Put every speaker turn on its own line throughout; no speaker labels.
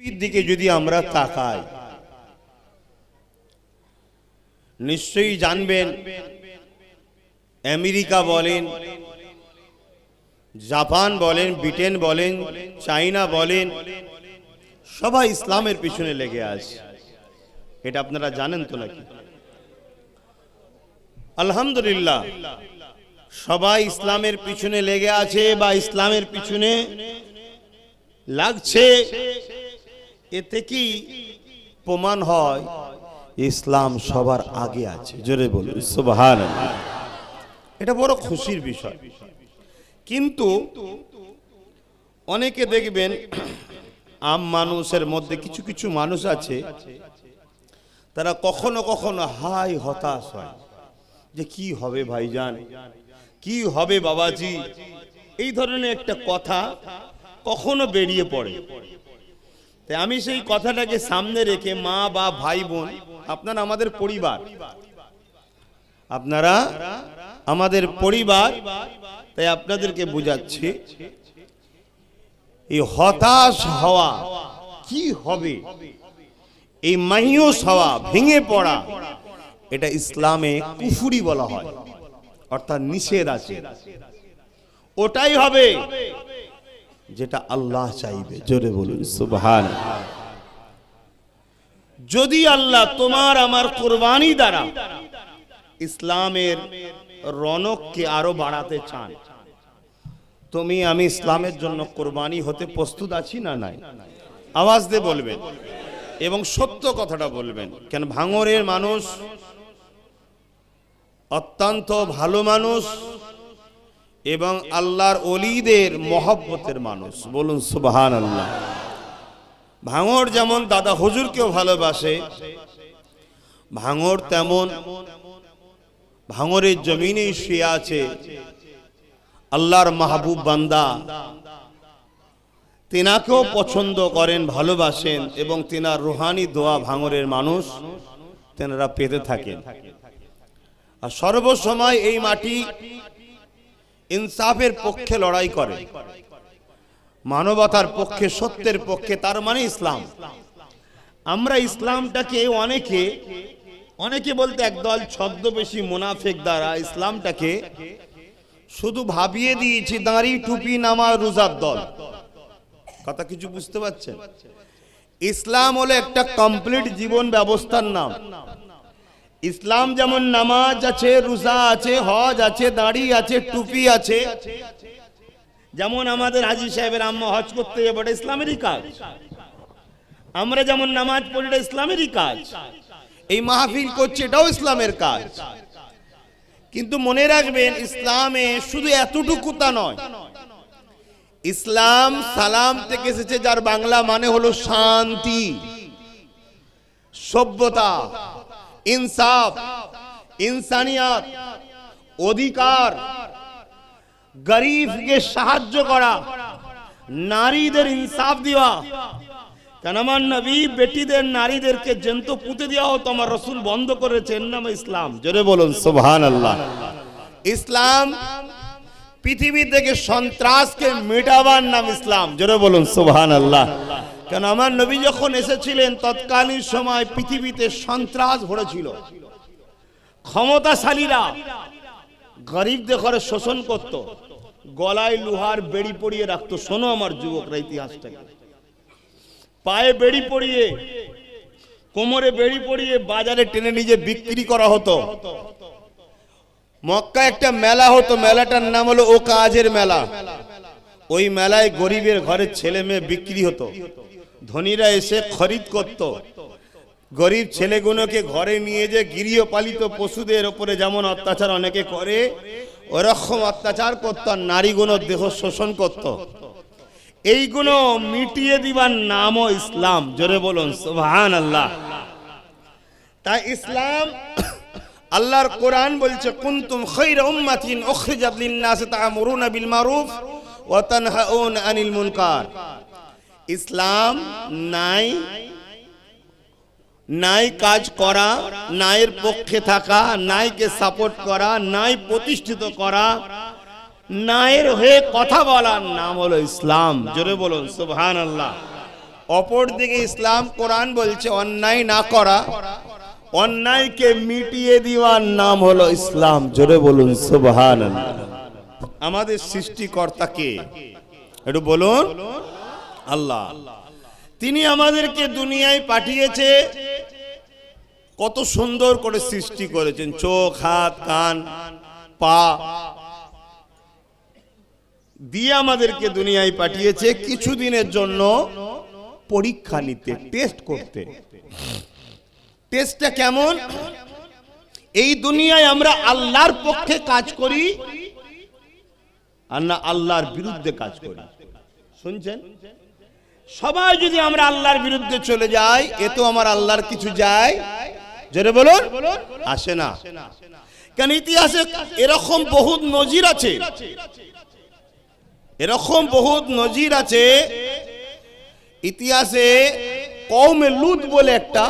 পৃথিবীর দিকে যদি আমরা তাকাই, নিশ্চয়ই জানবেন আমেরিকা বলেন, জাপান বলেন, ব্রিটেন বলেন, চায়না বলেন, সবাই ইসলামের পিছনে লেগে আছে। এটা আপনারা জানেন তো নাকি? আলহামদুলিল্লাহ, সবাই ইসলামের পিছনে লেগে আছে বা ইসলামের পিছনে লাগছে। এতে কি প্রমাণ হয় ইসলাম সবার আগে আছে? জোরে বলুন সুবহানাল্লাহ। এটা বড় খুশির বিষয়। কিন্তু অনেকে দেখবেন, আম মানুষের মধ্যে কিছু কিছু মানুষ আছে, তারা কখনো কখনো হাই হতাশ হয় যে কি হবে ভাইজান, কি হবে বাবাজি, এই ধরনের একটা কথা কখনো বেরিয়ে পড়ে। তাই আমি সেই কথাটাকে সামনে রেখে, মা বা ভাই বোন, আপনারা আমাদের পরিবার, আপনারা আমাদের পরিবার, তাই আপনাদেরকে বোঝাচ্ছি, এই হতাশ হওয়া কি হবে, এই মাইয়ুস হওয়া, ভেঙে পড়া, এটা ইসলামে কুফরি বলা হয়, অর্থাৎ নিষেধ আছে। ওটাই হবে যেটা আল্লাহ চাইবে। জোরে বলুন সুবহানাল্লাহ। যদি আল্লাহ তোমার আমার কুরবানি দ্বারা ইসলামের রনককে আরো বাড়াতে চান, তুমি আমি ইসলামের জন্য কুরবানি হতে প্রস্তুত আছি না নাই? আওয়াজ দিয়ে বলবেন এবং সত্য কথাটা বলবেন। কেন ভাঙরের মানুষ অত্যন্ত ভালো মানুষ এবং আল্লাহর ওলিদের মহব্বতের মানুষ। বলুন সুবহানাল্লাহ। ভাঙর যেমন দাদা হুজুরকেও ভালোবাসে, ভাঙর তেমন ভাঙরের জমিনে শুয়ে আছে আল্লাহর মাহবুব বান্দা, তিনাকেও পছন্দ করেন, ভালোবাসেন এবং তিনার রুহানি দোয়া ভাঙরের মানুষ তেনারা পেতে থাকেন। আর সর্বসময় এই মাটি ইনসাফের পক্ষে লড়াই করে, মানবতার পক্ষে, সত্যের পক্ষে, তার মানে ইসলাম। আমরা ইসলামটাকে অনেকে বলতে একদল ছদ্মবেশী মুনাফিক দ্বারা ইসলামটাকে শুধু ভাবিয়ে দিয়েছি দাঁড়ি, টুপি, নামাজ, রোজার দল। কথা কিছু বুঝতে পারছেন? ইসলাম হলো একটা কমপ্লিট জীবন ব্যবস্থার নাম। ইসলাম যেমন নামাজ আছে, রোজা আছে, হজ আছে, দাড়ি আছে, টুপি আছে। যেমন আমাদের হাজী সাহেবের আম্মা হজ করতে যাবে, এটা ইসলামেরই কাজ। আমরা যেমন নামাজ পড়ি, এটা ইসলামেরই কাজ। এই মাহফিল করছে, এটাও ইসলামের কাজ। কিন্তু মনে রাখবেন, ইসলামে শুধু এতটুকু তা নয়। ইসলাম সালাম থেকে এসেছে, যার বাংলা মানে হলো শান্তি, সভ্যতা, ইনসাফ, ইনসানিয়াত, অধিকার, গরিবকে সাহায্য করা, নারীদের ইনসাফ দেওয়া। কেন আমার নবী বেটিদের, নারীদেরকে জ্যান্ত পুঁতে দেওয়া হতো, আমার রাসূল বন্ধ করেছেন, নাম ইসলাম। জোরে বলুন সুবহানাল্লাহ। ইসলাম পৃথিবী থেকে সন্ত্রাসকে মেটাবার নাম ইসলাম। জোরে বলুন সুবহানাল্লাহ। কেন আমার নবী যখন এসেছিলেন, তৎকালীন সময় পৃথিবীতে সন্ত্রাস ভরেছিল। ক্ষমতাশালীরা গরিবদের ঘরে শোষণ করত, গলায় লোহার বেড়ি পরিয়ে রাখতো। শোনো আমার যুবকরা ইতিহাসটাকে, পায়ে বেড়ি পরিয়ে, কোমরে বেড়ি পরিয়ে বাজারে টেনে নিয়ে বিক্রি করা হতো। মক্কায় একটা মেলা হতো, মেলাটার নাম হলো ও কাজের মেলা। ওই মেলায় গরিবের ঘরের ছেলে মেয়ে বিক্রি হতো, ধনীরা এসে খরিদ করত। গরিব ছেলেগুলোকে ঘরে নিয়ে যে গৃহপালিত পশুদের উপরে যেমন অত্যাচার অনেকে করে, ওরকম অত্যাচার করত, নারীগুলো দেহ শোষণ করত। এইগুলো মিটিয়ে দিবার নামও ইসলাম। জোরে বলুন সুবহানাল্লাহ। তাই ইসলাম, আল্লাহর কোরআন বলছে, কুনতুম খায়রা উম্মাতিন উখরিজাত লিন-নাস তা'মুরুনা বিল মারুফ ওয়া তানহাউনা আনিল মুনকার। ইসলাম নাই কাজ করা, নাইয়ের পক্ষে থাকা, নাইকে সাপোর্ট করা, নাই প্রতিষ্ঠিত করা, নাইয়ের হয়ে কথা বলার নাম হলো ইসলাম। জোরে বলুন সুবহানাল্লাহ। অপরদিকে ইসলাম কোরআন বলছে অন্যায় না করা, অন্যায়কে মিটিয়ে দেওয়ার নাম হলো ইসলাম। জোরে বলুন সুবহানাল্লাহ। আমাদের সৃষ্টিকর্তা কে? একটু বলুন। আল্লাহ। তিনি আমাদেরকে দুনিয়ায় পাঠিয়েছে, কত সুন্দর করে সৃষ্টি করেছেন, চোখ, হাত, কান, পা দিয়ে আমাদেরকে দুনিয়ায় পাঠিয়েছে কিছুদিনের জন্য পরীক্ষা নিতে, টেস্ট করতে। টেস্টটা কেমন? এই দুনিয়ায় আমরা আল্লাহর পক্ষে কাজ করি আর না আল্লাহর বিরুদ্ধে কাজ করি। শুনছেন? সবাই যদি আমরা আল্লাহর বিরুদ্ধে চলে যাই, এ তো আমার আল্লাহর কিছু যায়, জোরে বলুন, আসে না। কারণ ইতিহাসে এরকম বহুত নজির আছে, এরকম বহুত নজির আছে ইতিহাসে। কওমে লূত বলে একটা,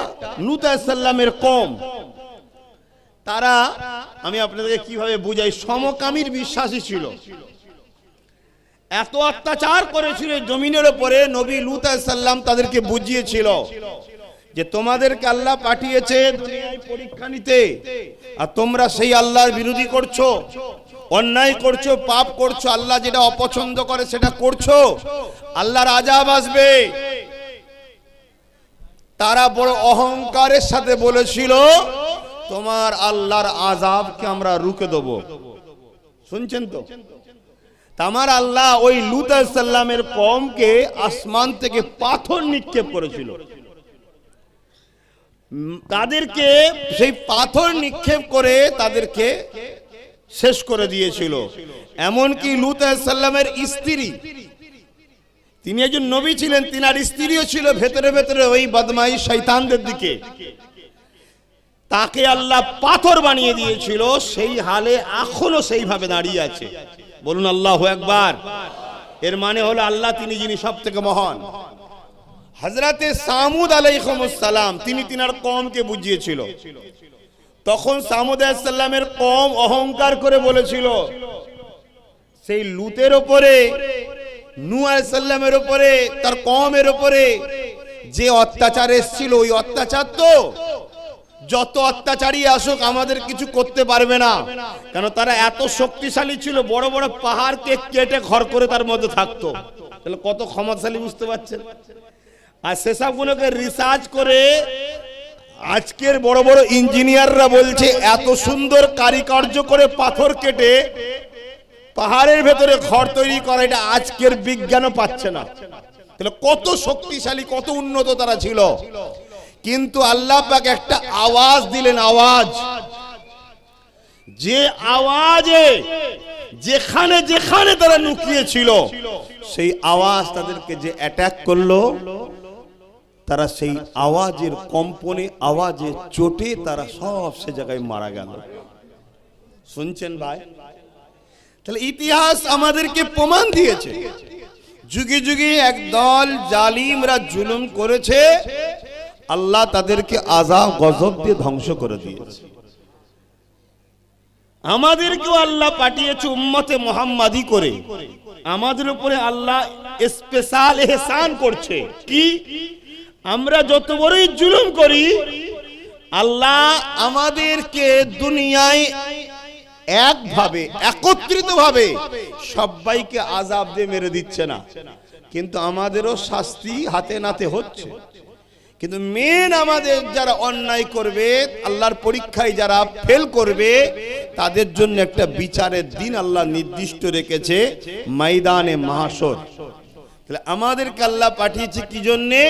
লূত আলাইহিস সালামের কওম, তারা, আমি আপনাদেরকে কিভাবে বুঝাই, সমকামীর বিশ্বাসী ছিল। এত অত্যাচার করেছিল জমিনের উপরে। নবী লূত আলাইহিস সালাম তাদেরকে বুঝিয়েছিল যে তোমাদেরকে আল্লাহ পাঠিয়েছে দুনিয়ায় পরীক্ষা নিতে, আর তোমরা সেই আল্লাহর বিরোধী করছো, অন্যায় করছো, পাপ করছো, আল্লাহ যেটা অপছন্দ করে সেটা করছো, আল্লাহর আযাব আসবে। তারা বড় অহংকারের সাথে বলেছিল তোমার আল্লাহর আযাবকে আমরা রুখে দেব। শুনছেন তো? আমার আল্লাহ ওই লূত আলাইহিস সালামের কওমকে আসমান থেকে পাথর নিক্ষেপ করেছিল। তাদেরকে সেই পাথর নিক্ষেপ করে তাদেরকে শেষ করে দিয়েছিল। এমনকি লূত আলাইহিস সালামের স্ত্রী, তিনি একজন নবী ছিলেন, তিনার স্ত্রীও ছিল ভেতরে ভেতরে ওই বদমাই শয়তানদের দিকে, তাকে আল্লাহ পাথর বানিয়ে দিয়েছিল। সেই হালে এখনো সেইভাবে দাঁড়িয়ে আছে। বলুন আল্লাহু আকবার। এর মানে হলো আল্লাহ তিনি যিনি সবথেকে মহান। হযরতে সামুদ আলাইহিস সালাম তিনি তিনার কওমকে বুঝিয়েছিল। তখন সামুদ আলাইহিস সালামের কওম অহংকার করে বলেছিল সেই লূতের উপরে, নূহ আলাইহিস সালামের উপরে, তার কওমের উপরে যে অত্যাচার এসেছিল, ওই অত্যাচার তো যত অত্যাচারী আসুক আমাদের কিছু করতে পারবে না। কেন? তারা এত শক্তিশালী ছিল, বড় বড় পাহাড়কে কেটে ঘর করে তার মধ্যে থাকতো। তাহলে কত ক্ষমতাশালী, বুঝতে পারছেন? আর সেসবগুলোকে রিসার্চ করে আজকের বড় বড় ইঞ্জিনিয়াররা বলছে এত সুন্দর কারিকার্য করে পাথর কেটে পাহাড়ের ভেতরে ঘর তৈরি করা, এটা আজকের বিজ্ঞানও পাচ্ছে না। তাহলে কত শক্তিশালী, কত উন্নত তারা ছিল। কিন্তু আল্লাহ পাক একটা আওয়াজ দিলেন, আওয়াজ, যে আওয়াজে যেখানে যেখানে তারা লুকিয়ে ছিল সেই আওয়াজ তাদেরকে যে অ্যাটাক করলো, তারা সেই আওয়াজের কম্পনে, আওয়াজের চোটে তারা সব সে জায়গায় মারা গেল। শুনছেন ভাই? তাহলে ইতিহাস আমাদেরকে প্রমাণ দিয়েছে যুগে যুগে একদল জালিমরা জুলুম করেছে, আল্লাহ তাদেরকে আযাব গজব দিয়ে ধ্বংস করে দিয়েছে। আমাদেরকেও আল্লাহ পাঠিয়েছে উম্মতে মুহাম্মাদি করে। আমাদের উপরে আল্লাহ স্পেশাল ইহসান করছে কি? আমরা যত বড়ই জুলুম করি, আল্লাহ আমাদেরকে দুনিয়ায় একভাবে, একত্রিত ভাবে সবাইকে আযাব দিয়ে মেরে দিচ্ছে না, কিন্তু আমাদেরও শাস্তি হাতে নাতে হচ্ছে। কিন্তু মেন আমাদের যারা অন্যায় করবে, আল্লাহর পরীক্ষায় যারা ফেল করবে, তাদের জন্য একটা বিচারের দিন আল্লাহ নির্দিষ্ট রেখেছে, ময়দানে মাহশর। তাহলে আমাদেরকে আল্লাহ পাঠিয়েছে কি জন্যে?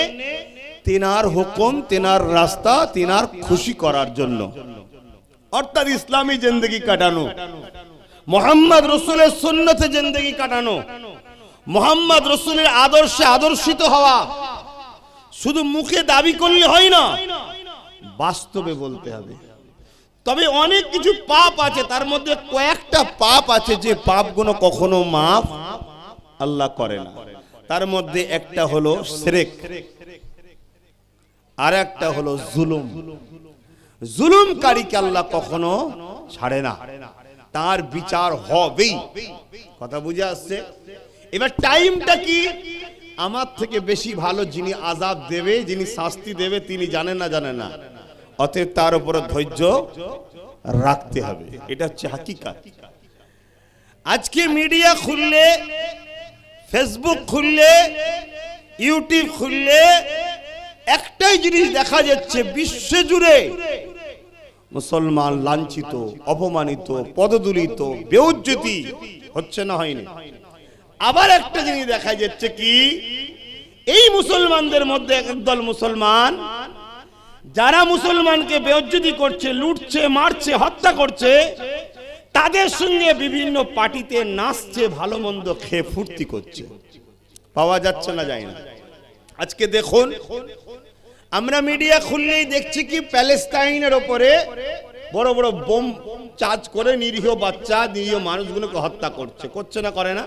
তিনার হুকুম, তিনার রাস্তা, তিনার খুশি করার জন্য, অর্থাৎ ইসলামী জিন্দেগি কাটানো, মুহাম্মদ রাসূলের সুন্নতে জিন্দেগি কাটানো, মুহাম্মদ রাসূলের আদর্শে আদর্শিত হওয়া। শুধু মুখে দাবি করলে হয় না, বাস্তবে বলতে হবে। তবে অনেক কিছু পাপ আছে, তার মধ্যে কয়েকটা পাপ আছে যে পাপগুলো কখনো মাফ আল্লাহ করে না। তার মধ্যে একটা হলো শিরক, আর একটা হলো জুলুম। জুলুমকারীকে আল্লাহ কখনো ছাড়ে না, তার বিচার হবেই। কথা বুঝে আসছে? এবার টাইমটা কি? আমার থেকে বেশি ভালো যিনি আযাব দেবে, যিনি শাস্তি দেবে তিনি জানেন না অতএব তার উপরে ধৈর্য রাখতে হবে। এটা হচ্ছে হাকিকাত। আজকে মিডিয়া খুললে, ফেসবুক খুললে, ইউটিউব খুললে একটাই জিনিস দেখা যাচ্ছে, বিশ্বজুড়ে মুসলমান লাঞ্ছিত, অপমানিত, পদদলিত, বেইজ্জতি হচ্ছে না হয়নি। আবার একটা জিনিস দেখা যাচ্ছে কি, এই মুসলমানদের মধ্যে একদল মুসলমান যারা মুসলমানকে বেইজ্জতি করছে, লুটছে, মারছে, হত্যা করছে, তাদের সঙ্গে বিভিন্ন পার্টিতে নাচছে, ভালো মন্দ খেয়ে ফুর্তি করছে। পাওয়া যাচ্ছে না, যায় না। আজকে দেখুন, আমরা মিডিয়া খুললেই দেখছি কি প্যালেস্টাইনের ওপরে বড় বড় বোম চার্জ করে নিরীহ বাচ্চা, নিরীহ মানুষগুলোকে হত্যা করছে না, করে না?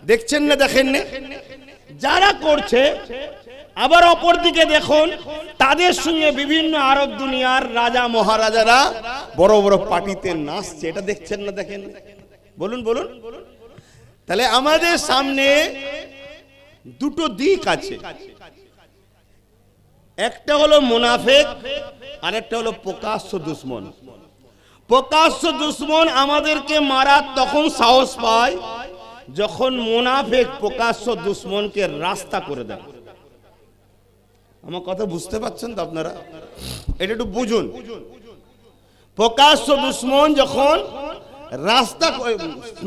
দেখছেন না, দেখেন না? যারা করছে, আবার অপরদিকে দেখুন তাদের সঙ্গে বিভিন্ন আরব দুনিয়ার রাজা মহারাজারা বড় বড় পার্টিতে নাচছে। এটা দেখছেন না, দেখেন? বলুন বলুন। তাহলে আমাদের সামনে দুটো দিক আছে, একটা হলো মুনাফিক আর একটা হলো প্রকাশ্য দুশমন। প্রকাশ্য দুশমন আমাদেরকে মারার তখন সাহস পায় যখন মুনাফিক প্রকাশ্য দুশমনকে রাস্তা করে দেয়। আমার কথা বুঝতে পারছেন তো আপনারা? এটা একটু বুঝুন। প্রকাশ্য দুশমন যখন রাস্তা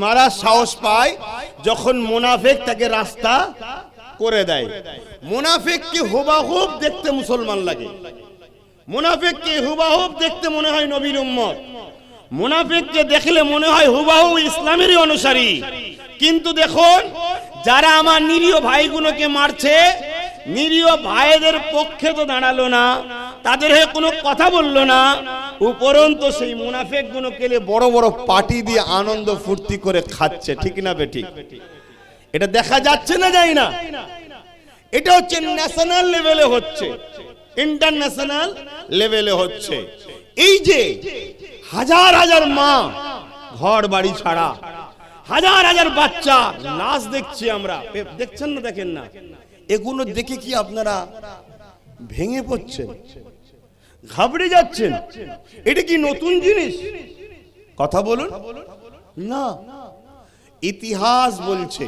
মারার সাহস পায় যখন মুনাফিক তাকে রাস্তা করে দেয়। মুনাফিককে হুবাহুব দেখতে মুসলমান লাগে, মুনাফিককে হুবাহুব দেখতে মনে হয় নবীর উম্মত, মুনাফিককে দেখলে মনে হয় হুবাহু ইসলামেরই অনুসারী। কিন্তু দেখুন, যারা আমার নিরীহ ভাইগুলোকে মারছে, নিরীহ ভাইদের পক্ষে তো দাঁড়ালো না, তাদের হয়ে কোনো কথা বললো না, উপরন্ত সেই মুনাফিক গুলোকে বড় বড় পার্টি দিয়ে আনন্দ ফুর্তি করে খাচ্ছে। ঠিক না বেঠিক? এটা দেখা যাচ্ছে না, যায় না? এটা হচ্ছে ন্যাশনাল লেভেলে হচ্ছে, ইন্টারন্যাশনাল লেভেলে হচ্ছে। এই যে হাজার হাজার মা ঘর বাড়ি ছাড়া, হাজার হাজার বাচ্চা লাশ দেখছি আমরা, দেখছেন না, দেখেন না? এগুলো দেখে কি আপনারা ভেঙে পড়ছেন, ঘাবড়ে যাচ্ছেন? এটা কি নতুন জিনিস? কথা বলুন না। ইতিহাস বলছে,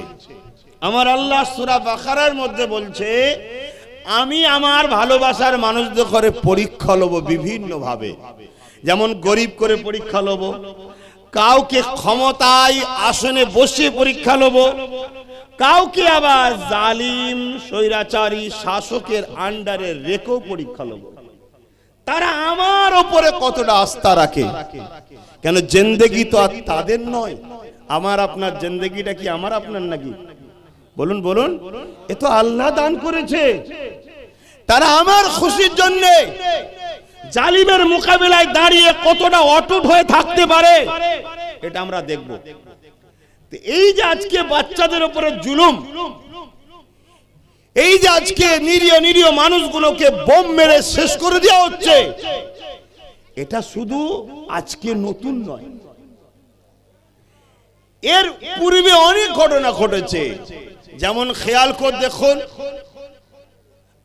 আমার আল্লাহ সূরা বাকারার মধ্যে বলছে, আমি আমার ভালোবাসার মানুষদের করে পরীক্ষা লব বিভিন্ন ভাবে। যেমন গরিব করে পরীক্ষা লব, কাউকে ক্ষমতায় আসনে বসে পরীক্ষা লব, কাউকে আবার জালিম স্বৈরাচারী শাসকের আন্ডারে রেখেও পরীক্ষা লব। তারা আমার উপরে কতটা আস্থা রাখে। কেন জিন্দেগি তো আর তাদের নয়, আমার আপনার জিন্দেগিটা কি আমার আপনার নাকি? বলুন বলুন। এ তো আল্লাহ দান করেছে। তারা আমার খুশির জন্য জালিমের মোকাবিলায় দাঁড়িয়ে কতটা অটুট হয়ে থাকতে পারে, এটা আমরা দেখব। এই যে আজকে বাচ্চাদের উপরে জুলুম, এই যে আজকে নিরীহ নিরীহ মানুষগুলোকে বোম মেরে শেষ করে দেওয়া হচ্ছে, এটা শুধু আজকে নতুন নয়, এর পূর্বে অনেক ঘটনা ঘটেছে। যেমন খেয়াল করে দেখুন,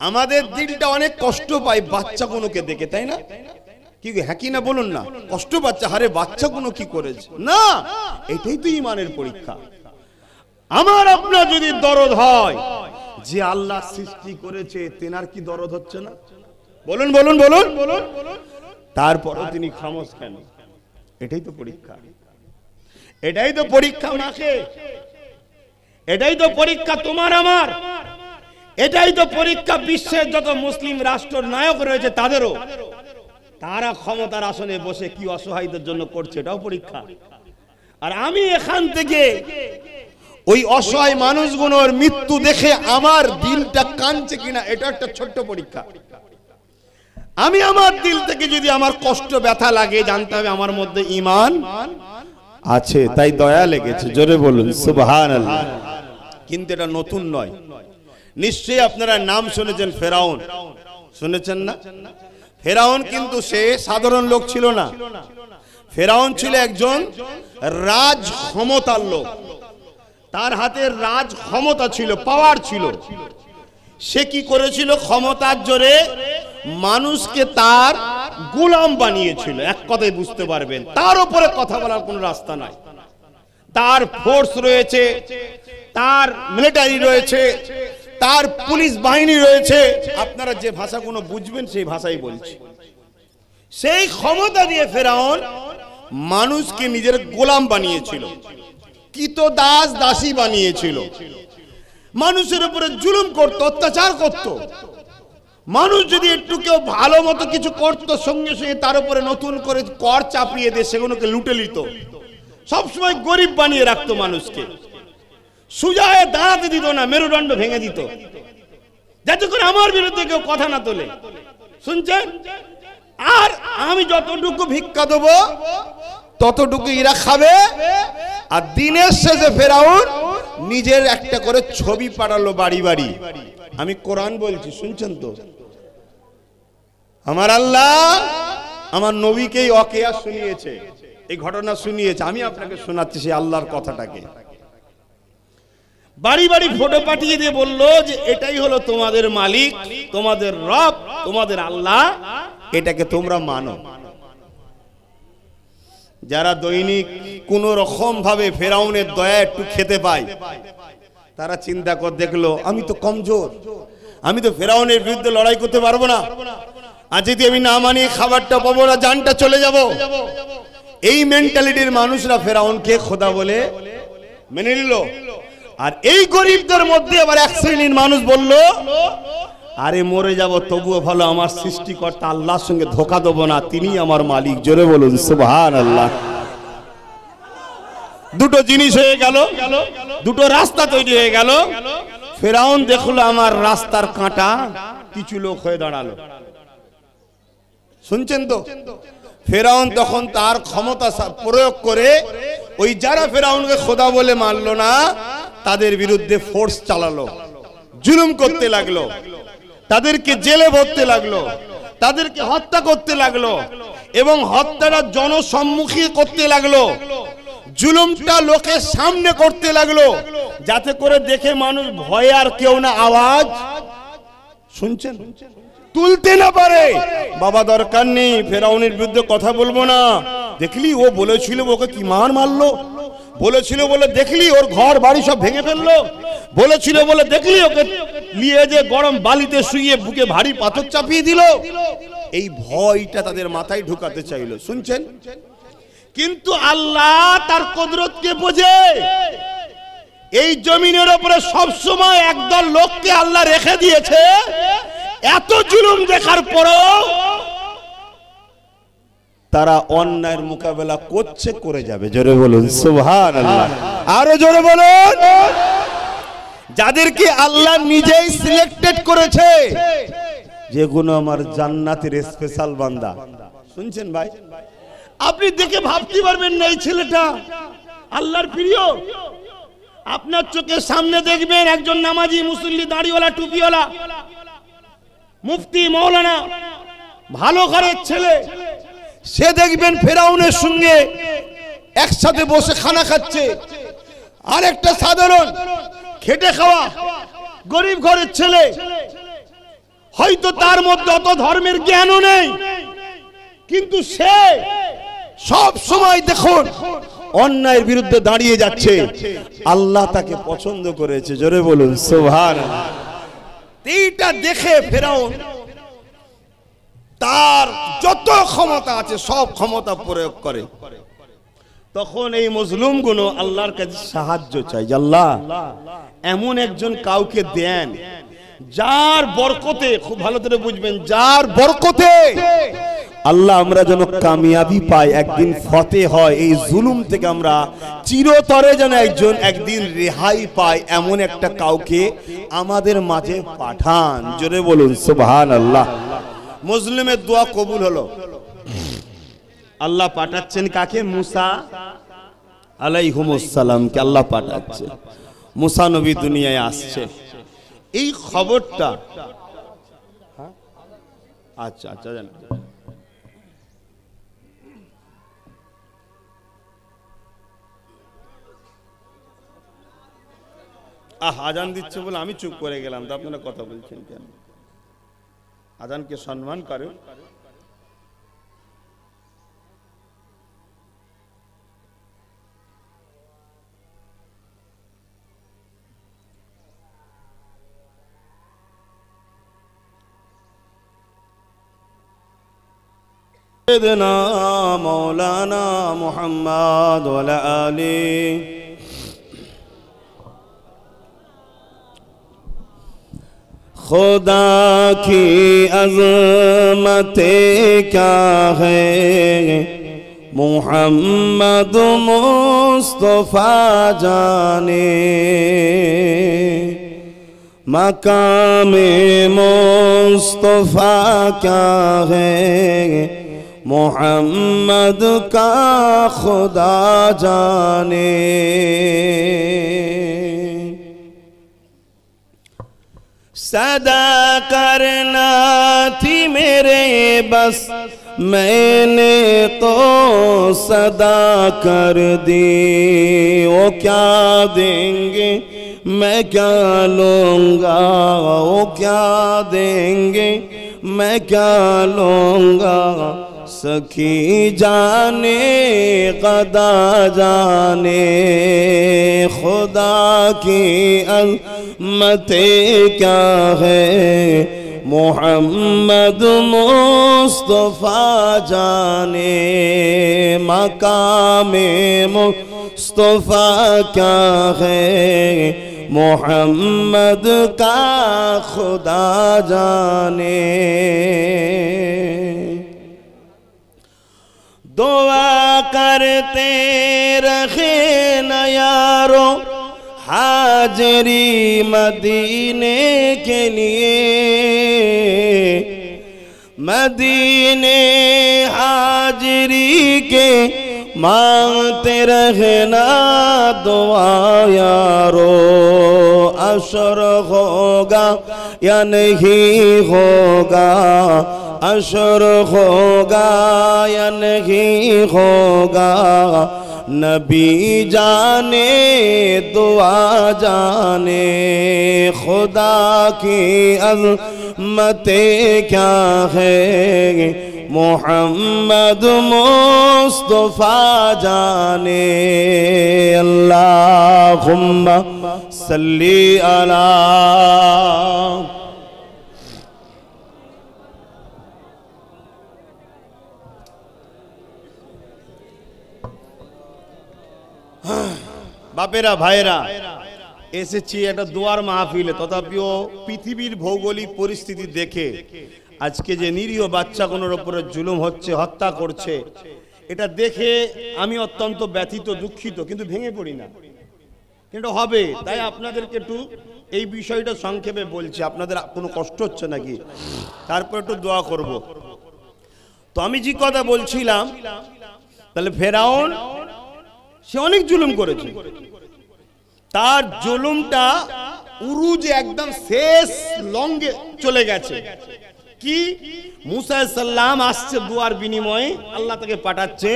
আমাদের দিলটা অনেক কষ্ট পায় বাচ্চাগুলোকে দেখে, তাই না? কি হ্যাঁ কি না বলুন না? কষ্ট পাচ্ছে, আরে বাচ্চাগুলো কি করেছে না? এটাই তো ঈমানের পরীক্ষা। আমার আপনার যদি দরদ হয় যে আল্লাহ সৃষ্টি করেছে, তেনার কি দরদ হচ্ছে না? বলুন বলুন বলুন বলুন। তারপরও তিনি খামোশ কেন? এটাই তো পরীক্ষা, এটাই তো পরীক্ষা মাকে, এটাই তো পরীক্ষা তোমার আমার, এটাই তো পরীক্ষা বিশ্বের যত মুসলিম রাষ্ট্র নায়ক রয়েছে তাদেরও। তারা ক্ষমতার আসনে বসে কি অসহায়দের জন্য করছে, এটাও পরীক্ষা। আর আমি এখান থেকে ওই অসহায় মানুষগুলোর মৃত্যু দেখে আমার দিলটা কাঁদছে কিনা, এটা একটা ছোট্ট পরীক্ষা। আমি আমার দিল থেকে যদি আমার কষ্ট ব্যথা লাগে, জানতে হবে আমার মধ্যে ঈমান আছে, তাই দয়া লেগেছে। জোরে বলুন সুবহানাল্লাহ। কিন্তু এটা নতুন নয়। নিশ্চয়ই আপনারা নাম শুনেছেন ফেরাউন, শুনেছেন না? ফেরাউন কিন্তু সে সাধারণ লোক ছিল না, ফেরাউন ছিল একজন রাজ ক্ষমতার লোক। তার হাতে রাজ ক্ষমতা ছিল, পাওয়ার ছিল। সে কি করেছিল? ক্ষমতার জোরে মানুষকে তার গোলাম বানিয়েছিল। এক কথায় বুঝতে পারবেন, তার উপরে কথা বলার কোনো রাস্তা নাই। তার ফোর্স রয়েছে, তার মিলিটারি রয়েছে, তার পুলিশ বাহিনী রয়েছে। আপনারা যে ভাষাগুলো বুঝবেন সেই ভাষাই বলছি। সেই ক্ষমতা দিয়ে ফেরাউন মানুষকে নিজের গোলাম বানিয়েছিল, কৃতদাস দাসী বানিয়েছিল। মানুষের উপরে জুলুম করত, অত্যাচার করত। মানুষ যদি একটু কেউ ভালো মতো কিছু করত, সঙ্গে সঙ্গে তার উপরে নতুন করে কর চাপিয়ে দিয়ে সেগুলোকে লুটে নিত। সবসময় গরিব বানিয়ে রাখতো মানুষকে, সোজা হয়ে দাঁড়াতে দিত না, মেরুদণ্ড ভেঙে দিত, যাতে করে আমার বিরুদ্ধে কেউ কথা না তোলে। শুনছেন? আর আমি যতটুকু ভিক্ষা দেবো ততটুকু এরা খাবে। আর দিনের শেষে ফেরাউন নিজের একটা করে ছবি পাঠালো বাড়ি বাড়ি। আমি কোরআন বলছি, শুনছেন তো? আমার আল্লাহ আমার নবীকেই ওয়াকিয়া শুনিয়েছে, এই ঘটনা শুনিয়েছে। আমি আপনাকে শোনাচ্ছি সেই আল্লাহর কথাটাকে। বাড়ি বাড়ি ফটো পাঠিয়ে দিয়ে বললো যে এটাই হলো তোমাদের মালিক, তোমাদের রব, তোমাদের আল্লাহ, এটাকে তোমরা মানো। যারা দৈনিক কোন রকম ভাবে ফেরাউনের দয়া একটু খেতে পায়, তারা চিন্তা করে দেখলো আমি তো কমজোর, আমি তো ফেরাউনের বিরুদ্ধে লড়াই করতে পারবো না। আর যদি আমি না মানি খাবারটা পাবো না, জানটা চলে যাব। এই মেন্টালিটির মানুষরা ফেরাউনকে খোদা বলে মেনে নিল। আর এই গরিবদের মধ্যে আবার এক শ্রেণীর মানুষ বলল, আরে মরে যাব তবুও ভালো, আমার সৃষ্টিকর্তা আল্লাহর সঙ্গে ধোঁকা দেবো না, তিনি আমার মালিক। জোরে বলুন সুবহানাল্লাহ। দুটো জিনিস হয়ে গেল, দুটো রাস্তা তৈরি হয়ে গেল। ফেরাউন দেখলো আমার রাস্তার কাঁটা, কিছু লোক হয়ে দাঁড়ালো। শুনছেন তো? ফেরাউন তখন তার ক্ষমতা প্রয়োগ করে ওই যারা ফেরাউনকে খোদা বলে মানলো না তাদের বিরুদ্ধে ফোর্স চালালো, জুলুম করতে লাগলো, তাদেরকে জেলে ভরতে লাগলো, তাদেরকে হত্যা করতে লাগলো এবং হত্যাটা জনসম্মুখী করতে লাগলো। জুলুমটা লোকের সামনে করতে লাগলো, যাতে করে দেখে মানুষ ভয়ে আর কেউ না আওয়াজ, শুনছেন, তুলতে না পারে। বাবা দরকার নেই, ফেরাউনের বিরুদ্ধে কথা বলবো না। দেখলি ও বলেছিল ওকে কি মার মারলো, বলেছিল বলে দেখলি ওর ঘর বাড়ি সব ভেঙে ফেললো, বলেছিল বলে দেখলি ওকে নিয়ে যে গরম বালিতে শুইয়ে বুকে ভারী পাথর চাপিয়ে দিল। এই ভয়টা তাদের মাথায় ঢুকাতে চাইলো। শুনছেন? কিন্তু আল্লাহ তার কুদরতকে বোঝে। এই জমিনের উপরে সব সময় একদল লোককে আল্লাহ রেখে দিয়েছে, এত জুলুম দেখার পরও তারা অন্যায়ের মোকাবেলা করছে, করে যাবে। জোরে বলুন সুবহানাল্লাহ। আরো জোরে বলুন। যাদেরকে আল্লাহ নিজেই সিলেক্টেড করেছে, যেগুলো আমার জান্নাতের স্পেশাল বান্দা। শুনছেন ভাই? আপনি দেখে ভাবতে পারবেন না এই ছেলেটা আল্লাহর প্রিয়। আপনার চোখের সামনে দেখবেন একজন নামাজি, মুসল্লি, দাড়িওয়ালা, টুপিওয়ালা, মুফতি, মৌলানা, ভালো ঘরের ছেলে, সে দেখবেন ফেরাউনের সঙ্গে একসাথে বসে খানা খাচ্ছে। আর একটা সাধারণ খেটে খাওয়া গরিব ঘরের ছেলে, হয়তো তার মধ্যে অত ধর্মের জ্ঞানও নেই, কিন্তু সে সব সময় দেখুন অন্যায়ের বিরুদ্ধে দাঁড়িয়ে যাচ্ছে। আল্লাহ তাকে পছন্দ করেছে। জোরে বলুন সুবহানাল্লাহ। এইটা দেখে ফেরাউন তার যত ক্ষমতা আছে সব ক্ষমতা প্রয়োগ করে। তখন এই মজলুমগুলো আল্লাহর কাছে সাহায্য চাই, আল্লাহ এমন একজন কাউকে দেন যার বরকতে, খুব ভালো করে বুঝবেন, যার বরকতে আল্লাহ আমরা যেন কামিয়াবি পাই, একদিন ফতে হয়, এই জুলুম থেকে আমরা চিরতরে যেন একদিন রেহাই পাই, এমন একটা কাউকে আমাদের মাঝে পাঠান। জোরে বলুন সুবহানাল্লাহ। মুসলিমের দোয়া কবুল হলো। আল্লাহ পাঠাচ্ছেন কাকে? মুসা আলাইহিস সালামকে আল্লাহ পাঠাচ্ছে। মুসা নবী দুনিয়ায় আসছে। এই খবরটা আচ্ছা আচ্ছা জান আজান দিচ্ছে বলে আমি চুপ করে গেলাম, তো আপনারা কথা বলছেন কেন? আজানকে সম্মান করুন। سيدنا مولانا محمد وعلى آله खुदा की अज़मत क्या है, मोहम्मद मुस्तफ़ा जाने, मकामे मुस्तफ़ा क्या है, मोहम्मद का खुदा जाने। सदा करना थी मेरे बस, मैंने तो सदा कर दी। वो क्या देंगे मैं क्या लूँगा, वो क्या देंगे मैं क्या लूँगा, सखी जाने कदा जाने, खुदा की अज़मत क्या है, मोहम्मद मुस्तफ़ा जाने, मकामे मुस्तफ़ा क्या है, मोहम्मद का खुदा जाने। दुआ करते रखे न यारो हाजरी मदीने के लिए, मदीने हाजरी के मांगते रहना दुआ यारो। अशर होगा या नहीं होगा, अशर होगा या नहीं होगा, नबी जाने दुआ जाने, खुदा की अज़मत क्या है, मोहम्मद मुस्तफ़ा जाने। अल्लाहुम्मा सल्ली अला বাপেরা ভাইরা, এসেছি একটা দোয়ার মাহফিলে, তথাপিও পৃথিবীর ভৌগোলিক পরিস্থিতি দেখে আজকে যে নিরীহ বাচ্চাগুলোর উপরে জুলুম হচ্ছে, হত্যা করছে, এটা দেখে আমি অত্যন্ত ব্যথিত, দুঃখিত, কিন্তু ভেঙে পড়ি না, কিন্তু হবে। তাই আপনাদেরকে একটু এই বিষয়টা সংক্ষেপে বলছি, আপনাদের কোনো কষ্ট হচ্ছে নাকি, তারপর একটু দোয়া করব। তো আমি যে কথা বলছিলাম, তাহলে ফেরাউন সে অনেক জুলুম করেছে, তার জুলুমটা উরুজে একদম শেষ লঙ্গে চলে গেছে। কি মুসা সাল্লাম আসছে দুয়ার বিনিময়ে, আল্লাহ তাকে পাঠাচ্ছে,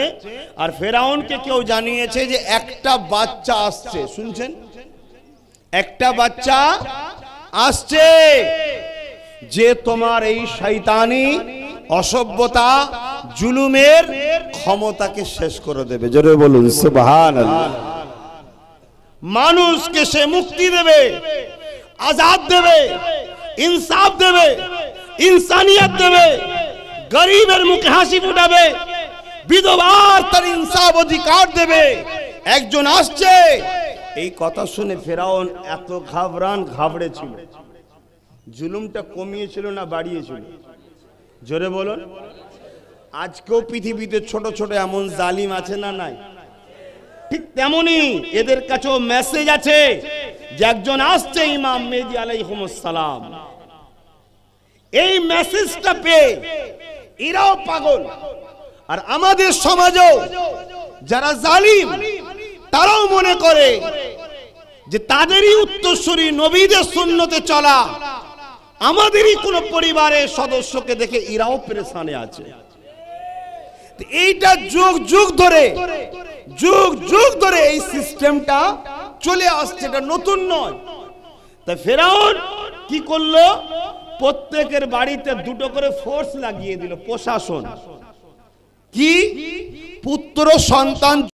আর ফেরাউনকে কেউ জানিয়েছে যে একটা বাচ্চা আসছে, শুনছেন, একটা বাচ্চা আসছে যে তোমার এই শয়তানি অসভ্যতা জুলুমের ক্ষমতাকে শেষ করে দেবে। জোরে বলুন সুবহানাল্লাহ। মানুষকে সে মুক্তি দেবে, আজাদ দেবে, ইনসাফ দেবে, ইনসানিয়ত দেবে, গরিবের মুখে হাসি ফুটাবে, বিধবার তার ইনসাফ অধিকার দেবে। একজন আসছে, এই কথা শুনে ফেরাউন এত ঘাবড়েছিল। জুলুমটা কমিয়েছিল না বাড়িয়েছিল? জোরে বলুন। আজকেও পৃথিবীতে ছোট ছোট এমন জালিম আছে না নাই? ঠিক তেমনি এদের কাছেও মেসেজ আছে যে একজন আসছে, ইমাম মেহদী আলাইহিস সালাম। এই মেসেজটা পেয়ে এরাও পাগল, আর আমাদের সমাজেও যারা জালিম তারাও মনে করে যে তাদেরই উত্তরসূরি নবীদের সুন্নতে চলা আমাদেরই কোন পরিবারের সদস্যকে দেখে এরাও পেরেশানে আছে। এইটা যুগ যুগ ধরে এই সিস্টেমটা চলে আসছে, এটা নতুন নয়। তা ফেরাউন কি করলো? প্রত্যেকের বাড়িতে দুটো করে ফোর্স লাগিয়ে দিল, প্রশাসন। কি? পুত্র সন্তান